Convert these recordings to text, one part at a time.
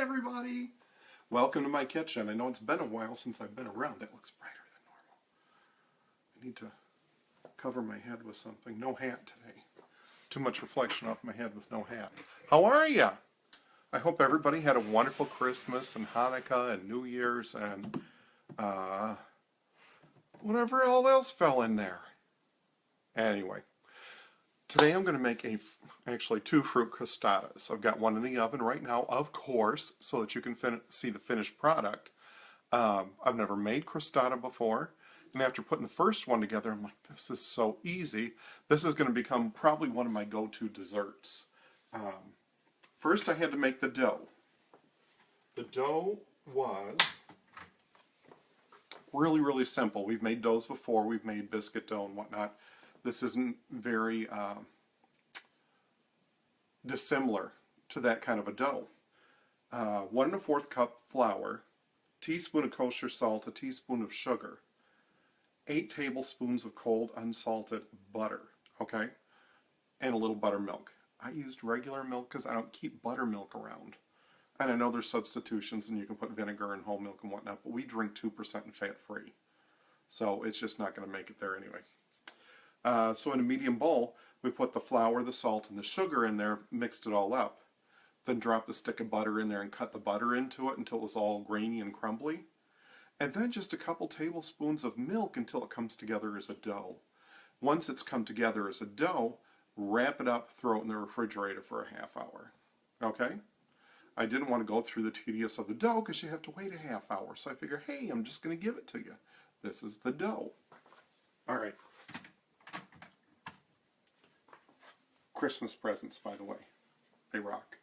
everybody! Welcome to my kitchen. I know it's been a while since I've been around. That looks brighter than normal. I need to cover my head with something. No hat today. Too much reflection off my head with no hat. How are ya? I hope everybody had a wonderful Christmas and Hanukkah and New Year's and whatever all else fell in there. Anyway, today I'm going to make actually two fruit crustadas. I've got one in the oven right now, of course, so that you can see the finished product. I've never made crustada before, and after putting the first one together, I'm like, this is so easy. This is going to become probably one of my go-to desserts. First, I had to make the dough. The dough was really, really simple. We've made doughs before. We've made biscuit dough and whatnot. This isn't very dissimilar to that kind of a dough. 1 1/4 cup flour, teaspoon of kosher salt, a teaspoon of sugar, 8 tablespoons of cold unsalted butter, okay, and a little buttermilk. I used regular milk because I don't keep buttermilk around. And I know there's substitutions and you can put vinegar and whole milk and whatnot, but we drink 2% and fat-free. So it's just not going to make it there anyway. So in a medium bowl, we put the flour, the salt, and the sugar in there, mixed it all up. Then drop the stick of butter in there and cut the butter into it until it was all grainy and crumbly. And then just a couple tablespoons of milk until it comes together as a dough. Once it's come together as a dough, wrap it up, throw it in the refrigerator for a half hour. Okay? I didn't want to go through the tedious of the dough because you have to wait a half hour. So I figured, hey, I'm just going to give it to you. This is the dough. All right. Christmas presents, by the way. They rock.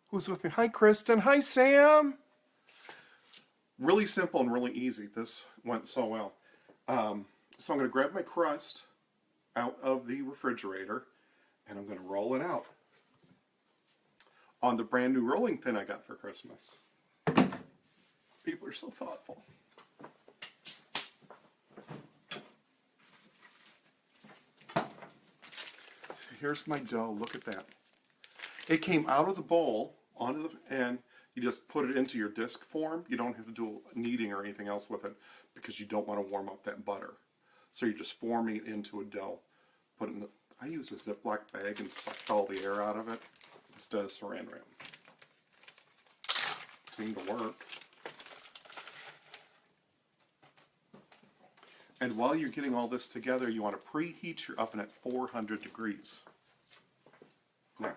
Who's with me? Hi, Kristen. Hi, Sam. Really simple and really easy. This went so well. So I'm going to grab my crust out of the refrigerator and I'm going to roll it out on the brand new rolling pin I got for Christmas. People are so thoughtful. Here's my dough. Look at that. It came out of the bowl and you just put it into your disc form. You don't have to do kneading or anything else with it because you don't want to warm up that butter. So you're just forming it into a dough. Put it in I used a Ziploc bag and sucked all the air out of it instead of saran wrap. Seemed to work. And while you're getting all this together, you want to preheat your oven at 400 degrees. Now,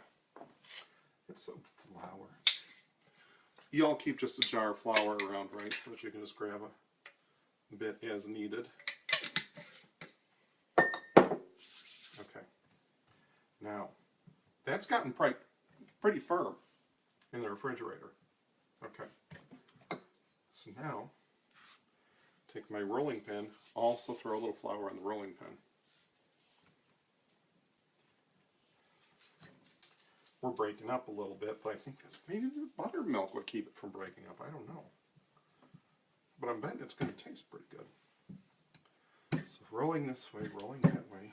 get some flour. You all keep just a jar of flour around, right? So that you can just grab a bit as needed. Okay. Now, that's gotten pretty firm in the refrigerator. Okay. So now, take my rolling pin, also throw a little flour on the rolling pin. We're breaking up a little bit, but I think maybe the buttermilk would keep it from breaking up. I don't know. But I'm betting it's going to taste pretty good. So rolling this way, rolling that way.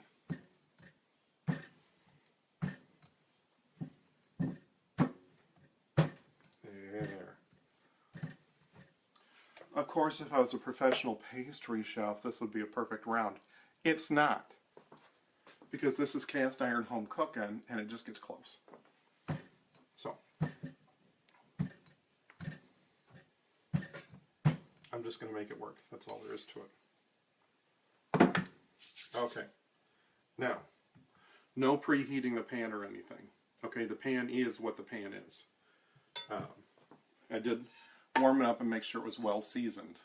There. Of course, if I was a professional pastry chef, this would be a perfect round. It's not. Because this is cast iron home cooking, and it just gets close. So, I'm just going to make it work. That's all there is to it. Okay. Now, no preheating the pan or anything. Okay, the pan is what the pan is. I did warm it up and make sure it was well seasoned.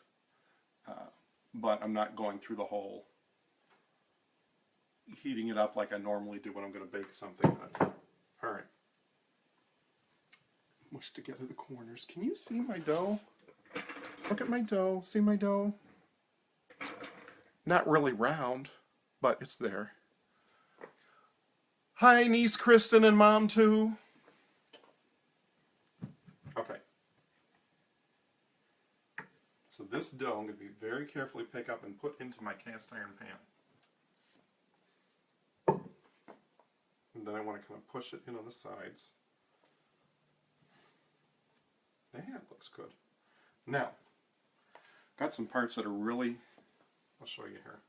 But I'm not going through the whole heating it up like I normally do when I'm going to bake something. Alright. Mush together the corners. Can you see my dough? Look at my dough. See my dough? Not really round, but it's there. Hi, niece Kristen and mom too. Okay. So this dough I'm going to be very carefully pick up and put into my cast iron pan. And then I want to kind of push it in on the sides. That looks good. Now, got some parts that are really, I'll show you here.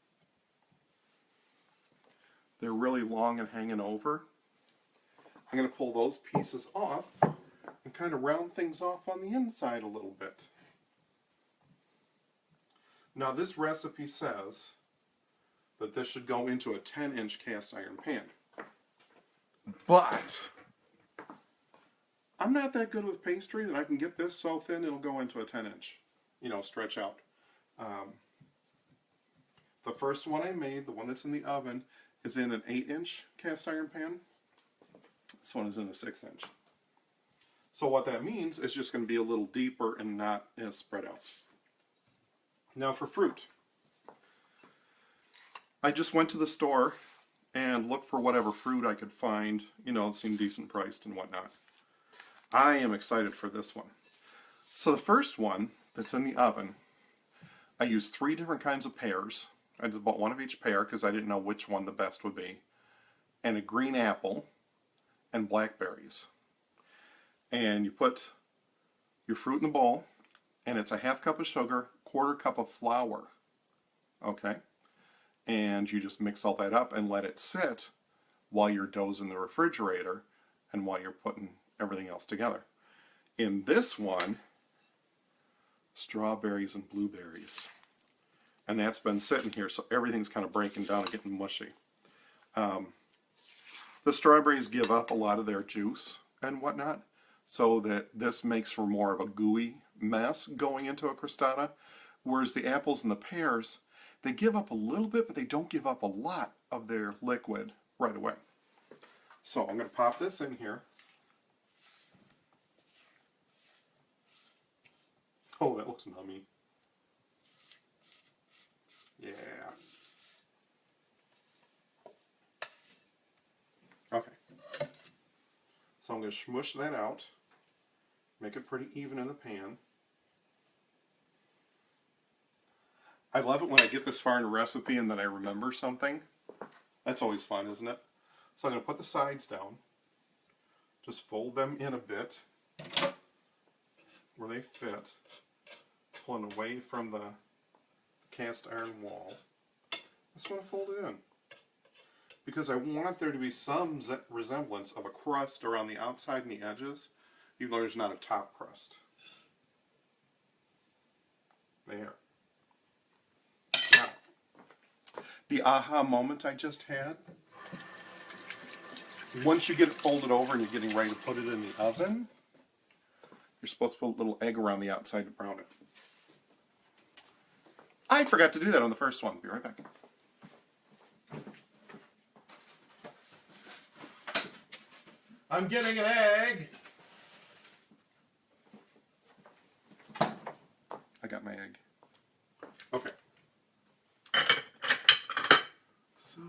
They're really long and hanging over. I'm going to pull those pieces off and kind of round things off on the inside a little bit. Now this recipe says that this should go into a 10-inch cast iron pan. But I'm not that good with pastry that I can get this so thin it'll go into a 10-inch, you know, stretch out. The first one I made, the one that's in the oven, is in an 8-inch cast iron pan. This one is in a 6-inch. So what that means is just going to be a little deeper and not as spread out. Now for fruit. I just went to the store and looked for whatever fruit I could find, you know, that seemed decent priced and whatnot. I am excited for this one. So the first one that's in the oven, I used 3 different kinds of pears. I just bought one of each pear because I didn't know which one the best would be. And a green apple and blackberries. And you put your fruit in the bowl, and it's a 1/2 cup of sugar, 1/4 cup of flour. Okay? And you just mix all that up and let it sit while your dough's in the refrigerator and while you're putting everything else together. In this one, strawberries and blueberries. And that's been sitting here, so everything's kind of breaking down and getting mushy. The strawberries give up a lot of their juice and whatnot, so that this makes for more of a gooey mess going into a crustada, whereas the apples and the pears, they give up a little bit, but they don't give up a lot of their liquid right away. So I'm going to pop this in here. Oh, that looks nummy. Yeah. Okay. So I'm going to smush that out, make it pretty even in the pan. I love it when I get this far in a recipe and then I remember something. That's always fun, isn't it? So I'm going to put the sides down, just fold them in a bit where they fit, pulling away from the cast iron wall. Just want to fold it in, because I want there to be some resemblance of a crust around the outside and the edges, even though there's not a top crust. There. Now, the aha moment I just had, once you get it folded over and you're getting ready to put it in the oven, you're supposed to put a little egg around the outside to brown it. I forgot to do that on the first one. Be right back. I'm getting an egg. I got my egg. Okay. So,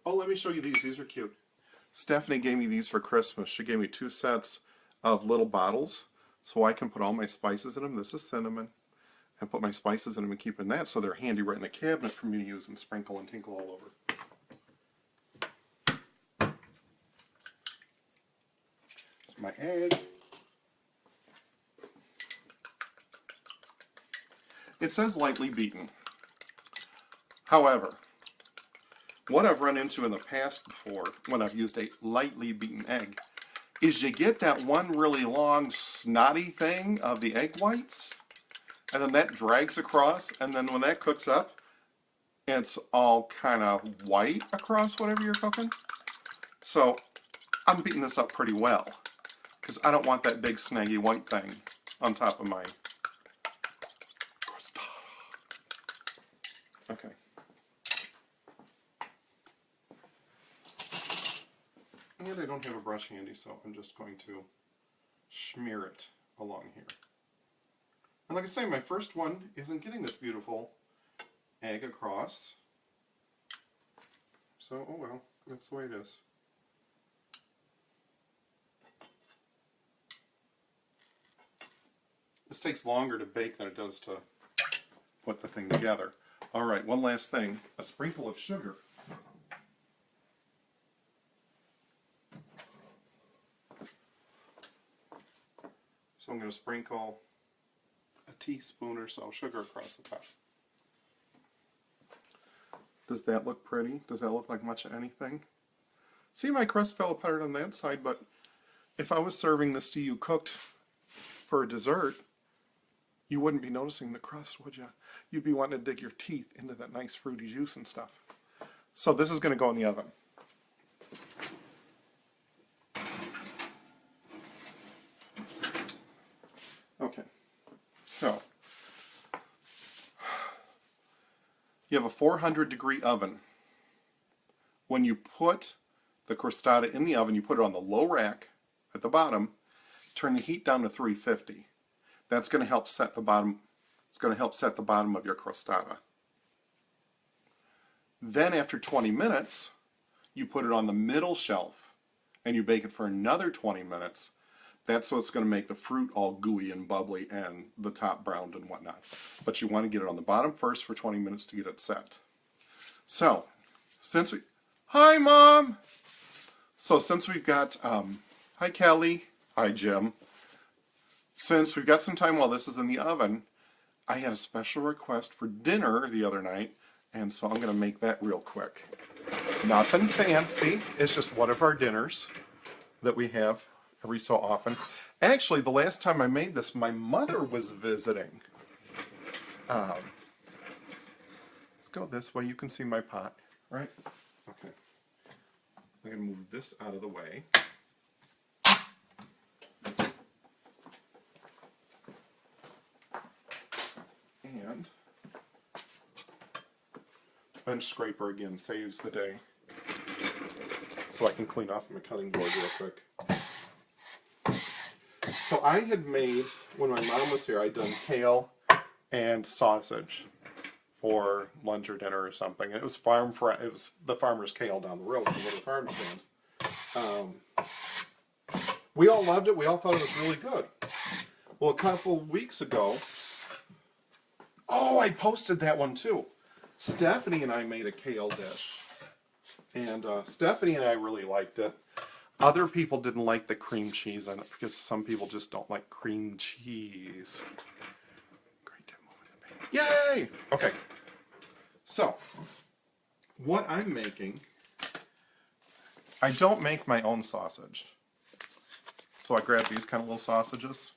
oh, let me show you these. These are cute. Stephanie gave me these for Christmas. She gave me 2 sets of little bottles so I can put all my spices in them. This is cinnamon. And put my spices in them and keep in that so they're handy right in the cabinet for me to use and sprinkle and tinkle all over. It's my egg. It says lightly beaten. However, what I've run into in the past before when I've used a lightly beaten egg is you get that one really long snotty thing of the egg whites, and then that drags across, and then when that cooks up, it's all kind of white across whatever you're cooking. So I'm beating this up pretty well, because I don't want that big snaggy white thing on top of my crustada. Okay. And I don't have a brush handy, so I'm just going to smear it along here. And like I say, my first one isn't getting this beautiful egg across. So, oh well, that's the way it is. This takes longer to bake than it does to put the thing together. Alright, one last thing. A sprinkle of sugar. So I'm going to sprinkle a teaspoon or so sugar across the top. Does that look pretty? Does that look like much of anything? See, my crust fell apart on that side, but if I was serving this to you cooked for a dessert, you wouldn't be noticing the crust, would you? You'd be wanting to dig your teeth into that nice fruity juice and stuff. So this is going to go in the oven. Okay, so you have a 400-degree oven. When you put the crustada in the oven, you put it on the low rack at the bottom, turn the heat down to 350. That's going to help set the bottom. It's going to help set the bottom of your crustada. Then after 20 minutes, you put it on the middle shelf and you bake it for another 20 minutes. That's what's going to make the fruit all gooey and bubbly and the top browned and whatnot. But you want to get it on the bottom first for 20 minutes to get it set. So, hi Mom! So since we've got, hi Kelly, hi Jim. Since we've got some time while this is in the oven, I had a special request for dinner the other night, and so I'm going to make that real quick. Nothing fancy, it's just one of our dinners that we have every so often. Actually, the last time I made this, my mother was visiting. Let's go this way, you can see my pot, right? Okay. I'm going to move this out of the way. And bench scraper again saves the day. So I can clean off my cutting board real quick. So I had made, when my mom was here, I'd done kale and sausage for lunch or dinner or something. And it was it was the farmer's kale down the road, the little farm stand. We all loved it. We all thought it was really good. Well, a couple weeks ago, oh, I posted that one too. Stephanie and I made a kale dish. And Stephanie and I really liked it. Other people didn't like the cream cheese in it because some people just don't like cream cheese. Great to move it in. Yay! Okay. So, what I'm making, I don't make my own sausage. So I grab these kind of little sausages.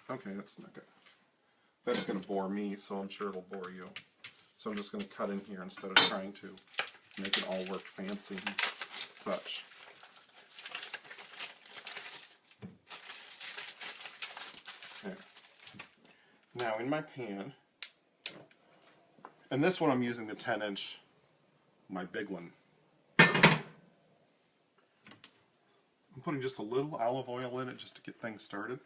Okay, that's not good. That's going to bore me, so I'm sure it'll bore you. So I'm just going to cut in here instead of trying to make it all work fancy and such. Okay. Now in my pan, and this one I'm using the 10-inch, my big one. I'm putting just a little olive oil in it just to get things started.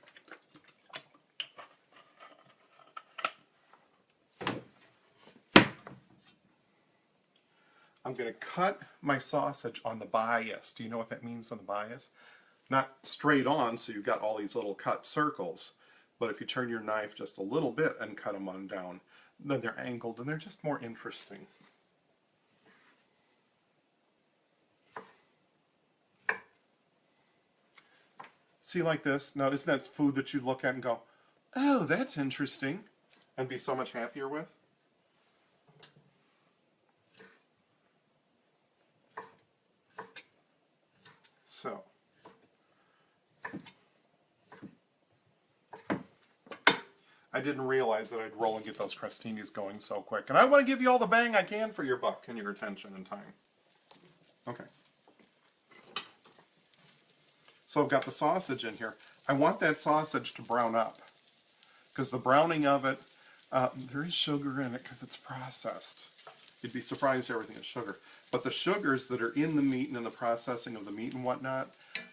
I'm going to cut my sausage on the bias. Do you know what that means on the bias? Not straight on, so you've got all these little cut circles. But if you turn your knife just a little bit and cut them on down, then they're angled and they're just more interesting. See, like this? Now, isn't that food that you look at and go, oh, that's interesting, and be so much happier with? So, I didn't realize that I'd roll and get those crostinis going so quick. And I want to give you all the bang I can for your buck and your attention and time. Okay. So I've got the sausage in here. I want that sausage to brown up. Because the browning of it, there is sugar in it because it's processed. You'd be surprised everything is sugar. But the sugars that are in the meat and in the processing of the meat and whatnot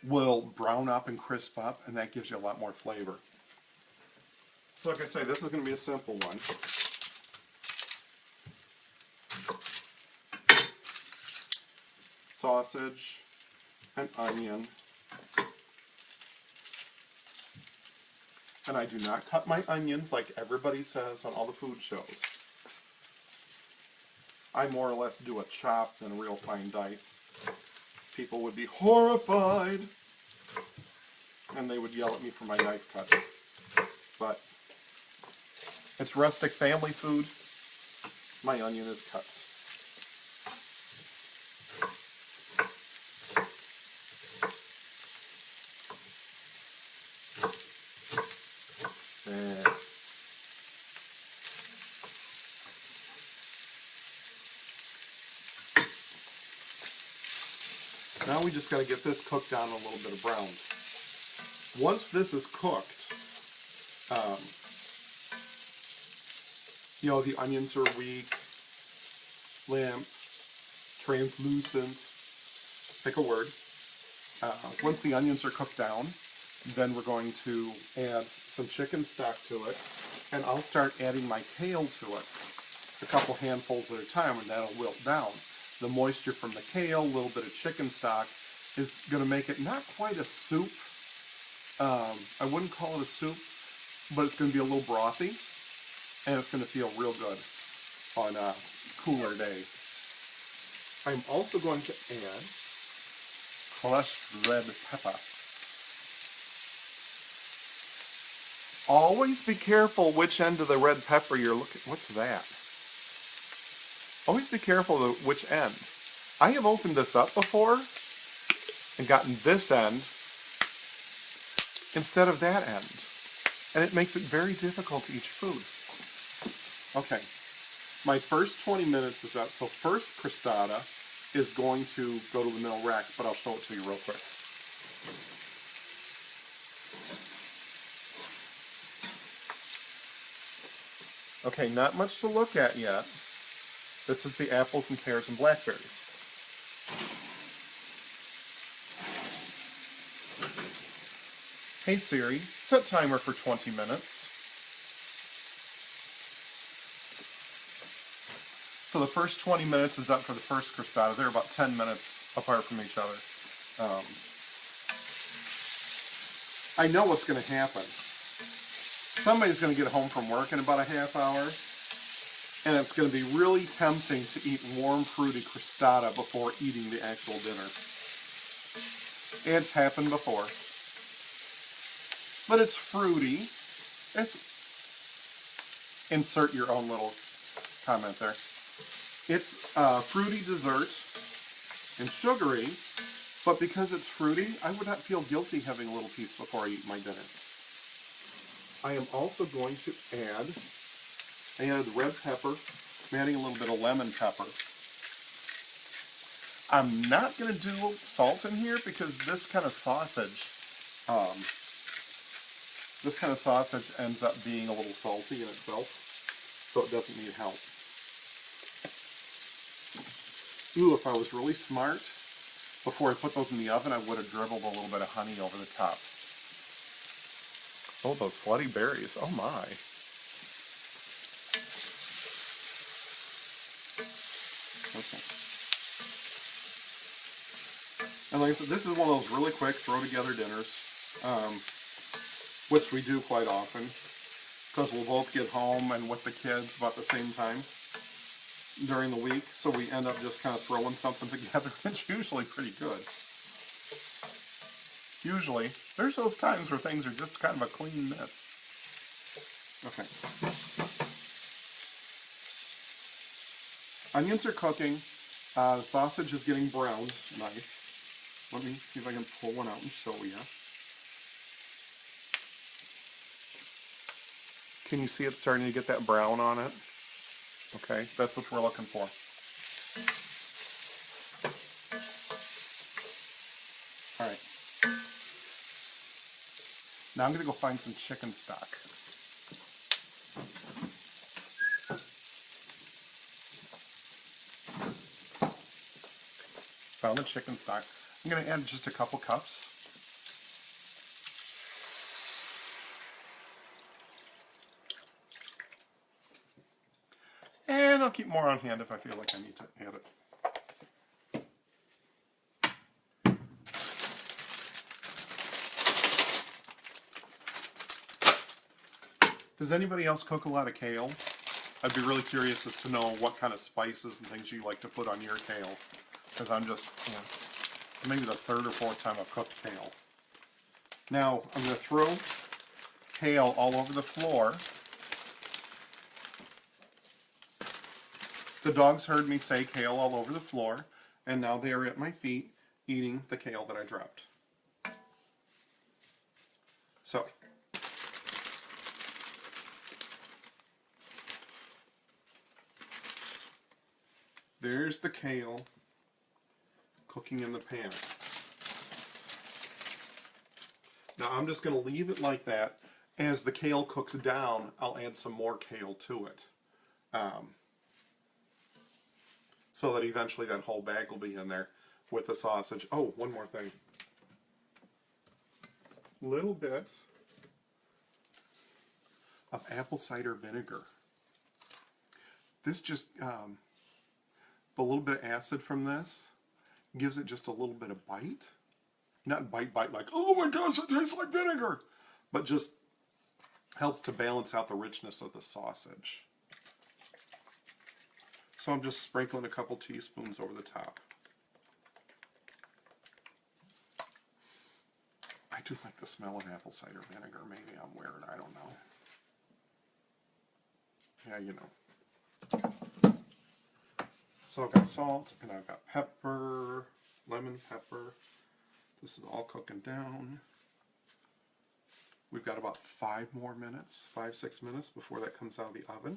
will brown up and crisp up, and that gives you a lot more flavor. So like I say, this is going to be a simple one. Sausage, an onion, and I do not cut my onions like everybody says on all the food shows. I more or less do a chop than a real fine dice. People would be horrified. and they would yell at me for my knife cuts. But it's rustic family food. My onion is cut. There. Now we just got to get this cooked down a little bit of brown. Once this is cooked, you know, the onions are weak, limp, translucent, pick a word. Once the onions are cooked down, then we're going to add some chicken stock to it, and I'll start adding my kale to it, a couple handfuls at a time, and that'll wilt down. The moisture from the kale, a little bit of chicken stock, is going to make it not quite a soup. I wouldn't call it a soup, but it's going to be a little brothy, and it's going to feel real good on a cooler day. I'm also going to add crushed red pepper. Always be careful which end of the red pepper you're looking. What's that? Always be careful of which end. I have opened this up before and gotten this end instead of that end, and it makes it very difficult to eat your food. Okay, my first 20 minutes is up. So first crustada is going to go to the middle rack, but I'll show it to you real quick. Okay, not much to look at yet. This is the apples and pears and blackberries. Hey Siri, set timer for 20 minutes. So the first 20 minutes is up for the first crustada. They're about 10 minutes apart from each other. I know what's going to happen. Somebody's going to get home from work in about a half hour, and it's going to be really tempting to eat warm, fruity crustada before eating the actual dinner. It's happened before. But it's fruity. Insert your own little comment there. It's fruity dessert and sugary, but because it's fruity, I would not feel guilty having a little piece before I eat my dinner. I am also going to add red pepper. I'm adding a little bit of lemon pepper. I'm not going to do salt in here because this kind of sausage ends up being a little salty in itself, so it doesn't need help. Ooh, if I was really smart, before I put those in the oven, I would have dribbled a little bit of honey over the top. Oh, those slutty berries. Oh my. Okay. And like I said, this is one of those really quick throw-together dinners, which we do quite often, because we'll both get home and with the kids about the same time during the week, so we end up just kind of throwing something together. It's usually pretty good. Usually. There's those times where things are just kind of a clean mess. Okay. Onions are cooking. The sausage is getting browned. Nice. Let me see if I can pull one out and show you. Can you see it starting to get that brown on it? Okay, that's what we're looking for. All right. Now I'm going to go find some chicken stock. Found the chicken stock. I'm going to add just a couple cups. And I'll keep more on hand if I feel like I need to add it. Does anybody else cook a lot of kale? I'd be really curious as to know what kind of spices and things you like to put on your kale. Because I'm just, maybe the third or fourth time I've cooked kale. Now I'm going to throw kale all over the floor. The dogs heard me say kale all over the floor, and now they are at my feet eating the kale that I dropped. So, there's the kale cooking in the pan. Now I'm just going to leave it like that. As the kale cooks down, I'll add some more kale to it. So that eventually that whole bag will be in there with the sausage. Oh, one more thing. Little bits of apple cider vinegar. This just, the little bit of acid from this gives it just a little bit of bite. Not bite like, oh my gosh, it tastes like vinegar. But just helps to balance out the richness of the sausage. So I'm just sprinkling a couple teaspoons over the top. I do like the smell of apple cider vinegar. Maybe I'm weird, I don't know. Yeah, you know. So I've got salt and I've got pepper, lemon pepper. This is all cooking down. We've got about 5 more minutes, 5-6 minutes before that comes out of the oven.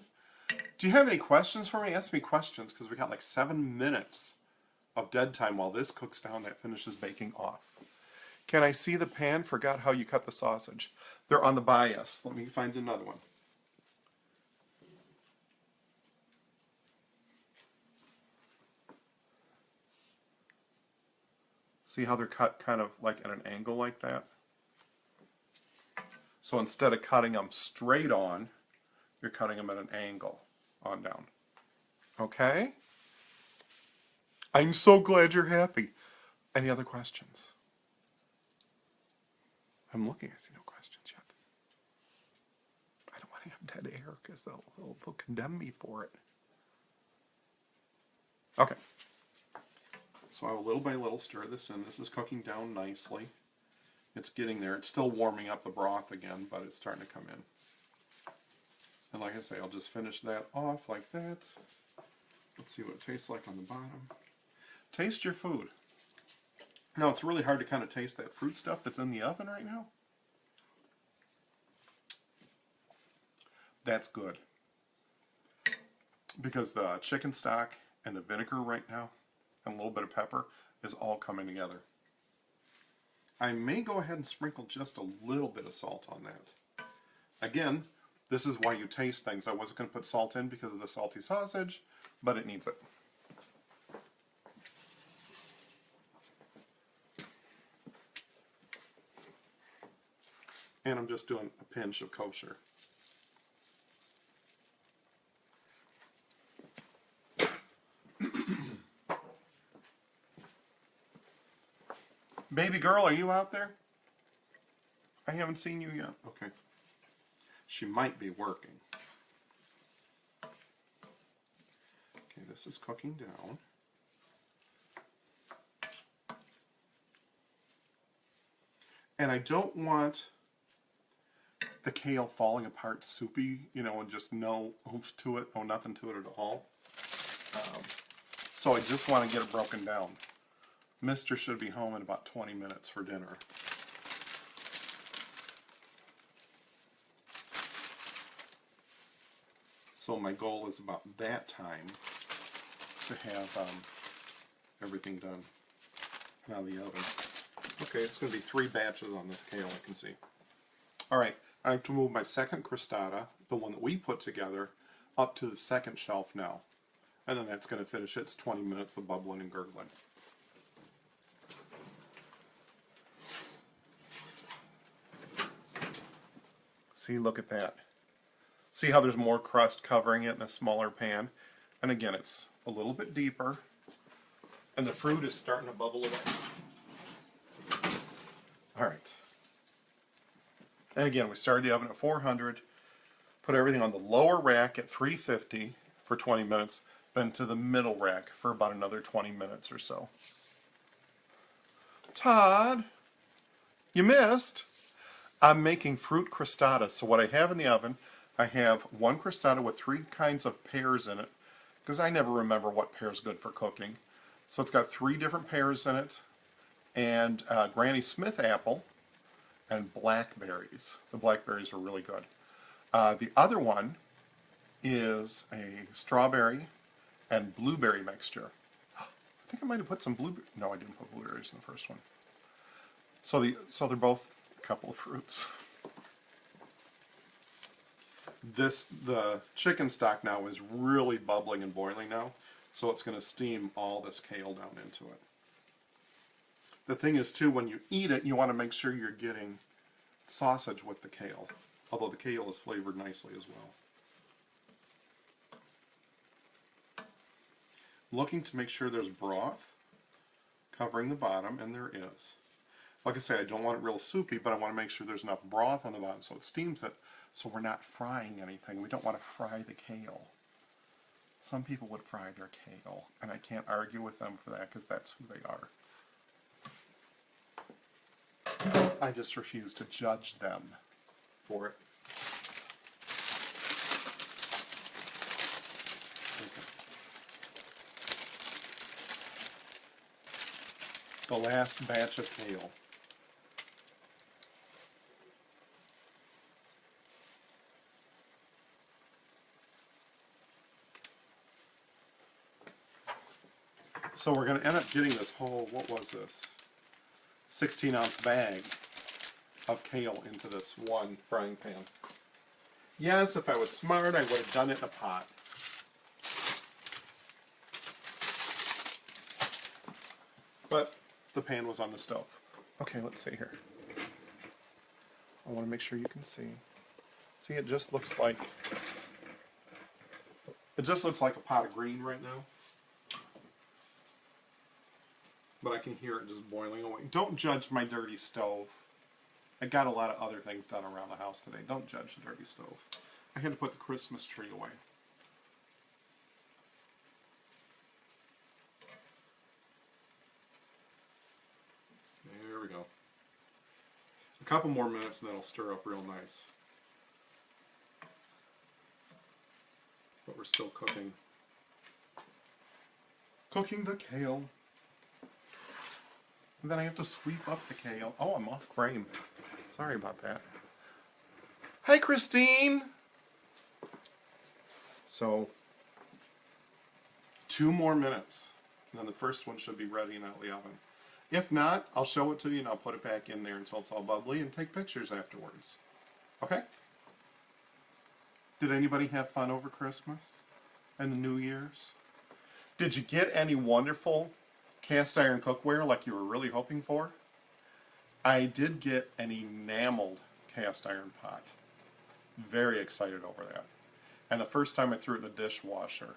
Do you have any questions for me? Ask me questions, because we got like 7 minutes of dead time while this cooks down. That finishes baking off. Can I see the pan? Forgot how you cut the sausage. They're on the bias. Let me find another one. See how they're cut kind of like at an angle like that? So instead of cutting them straight on, you're cutting them at an angle on down. Okay? I'm so glad you're happy. Any other questions? I'm looking, I see no questions yet. I don't want to have dead air because they'll condemn me for it. Okay. So I will little by little stir this in. This is cooking down nicely. It's getting there. It's still warming up the broth again, but it's starting to come in. And like I say, I'll just finish that off like that. Let's see what it tastes like on the bottom. Taste your food. Now it's really hard to kind of taste that fruit stuff that's in the oven right now. That's good. Because the chicken stock and the vinegar right now, and a little bit of pepper, is all coming together. I may go ahead and sprinkle just a little bit of salt on that. Again, this is why you taste things. I wasn't going to put salt in because of the salty sausage, but it needs it. And I'm just doing a pinch of kosher. Baby girl, are you out there? I haven't seen you yet. Okay. She might be working. Okay, this is cooking down. And I don't want the kale falling apart soupy, you know, and just no oomph to it, no nothing to it at all. So I just want to get it broken down. Mister should be home in about 20 minutes for dinner. So my goal is about that time to have everything done out of the oven. Okay, it's going to be 3 batches on this kale, I can see. Alright, I have to move my second crustada, the one that we put together, up to the second shelf now. And then that's going to finish its 20 minutes of bubbling and gurgling. See, look at that. See how there's more crust covering it in a smaller pan? And again, it's a little bit deeper. And the fruit is starting to bubble away. Alright. And again, we started the oven at 400. Put everything on the lower rack at 350 for 20 minutes. Then to the middle rack for about another 20 minutes or so. Todd, you missed. I'm making fruit crustada. So what I have in the oven, I have one crustada with 3 kinds of pears in it, because I never remember what pear is good for cooking. So it's got 3 different pears in it, and Granny Smith apple, and blackberries. The blackberries are really good. The other one is a strawberry and blueberry mixture. I think I might have put some blueberry. No, I didn't put blueberries in the first one. So they're both a couple of fruits. The chicken stock now is really bubbling and boiling now, so it's going to steam all this kale down into it. The thing is too, when you eat it, you want to make sure you're getting sausage with the kale, although the kale is flavored nicely as well. Looking to make sure there's broth covering the bottom, and there is. Like I say, I don't want it real soupy, but I want to make sure there's enough broth on the bottom so it steams it, so we're not frying anything. We don't want to fry the kale. Some people would fry their kale, and I can't argue with them for that because that's who they are. I just refuse to judge them for it. Okay. The last batch of kale. So we're going to end up getting this whole, what was this, 16-ounce bag of kale into this one frying pan. Yes, if I was smart, I would have done it in a pot. But the pan was on the stove. Okay, let's see here. I want to make sure you can see. See, it just looks like a pot of green right now. But I can hear it just boiling away. Don't judge my dirty stove. I got a lot of other things done around the house today. Don't judge the dirty stove. I had to put the Christmas tree away. There we go. A couple more minutes and that'll stir up real nice. But we're still cooking. Cooking the kale. And then I have to sweep up the kale. Oh, I'm off frame. Sorry about that. Hi, Christine! So, 2 more minutes. And then the first one should be ready and out of the oven. If not, I'll show it to you and I'll put it back in there until it's all bubbly and take pictures afterwards. Okay? Did anybody have fun over Christmas and the New Year's? Did you get any wonderful cast iron cookware like you were really hoping for? I did get an enameled cast iron pot. Very excited over that. And the first time I threw it in the dishwasher,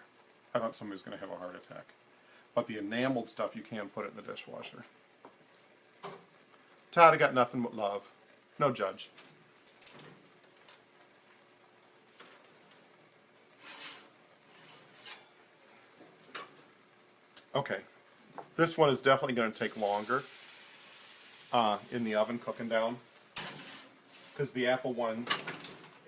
I thought somebody was going to have a heart attack. But the enameled stuff, you can put it in the dishwasher. Todd, I got nothing but love. No judge. Okay. This one is definitely going to take longer in the oven cooking down. Because the apple one,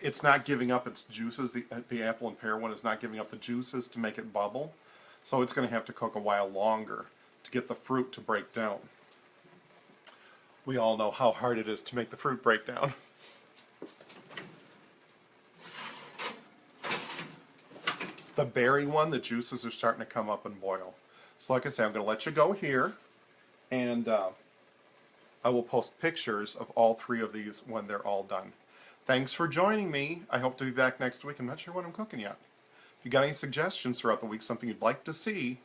it's not giving up its juices. The apple and pear one is not giving up the juices to make it bubble. So it's going to have to cook a while longer to get the fruit to break down. We all know how hard it is to make the fruit break down. The berry one, the juices are starting to come up and boil. So like I said, I'm going to let you go here, and I will post pictures of all 3 of these when they're all done. Thanks for joining me. I hope to be back next week. I'm not sure what I'm cooking yet. If you got any suggestions throughout the week, something you'd like to see,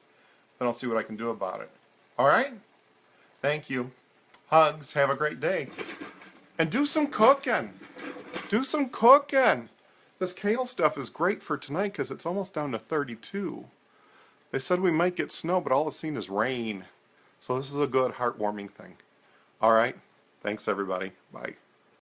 then I'll see what I can do about it. All right? Thank you. Hugs. Have a great day. And do some cooking. Do some cooking. This kale stuff is great for tonight because it's almost down to 32. They said we might get snow, but all I've seen is rain. So this is a good, heartwarming thing. All right? Thanks, everybody. Bye.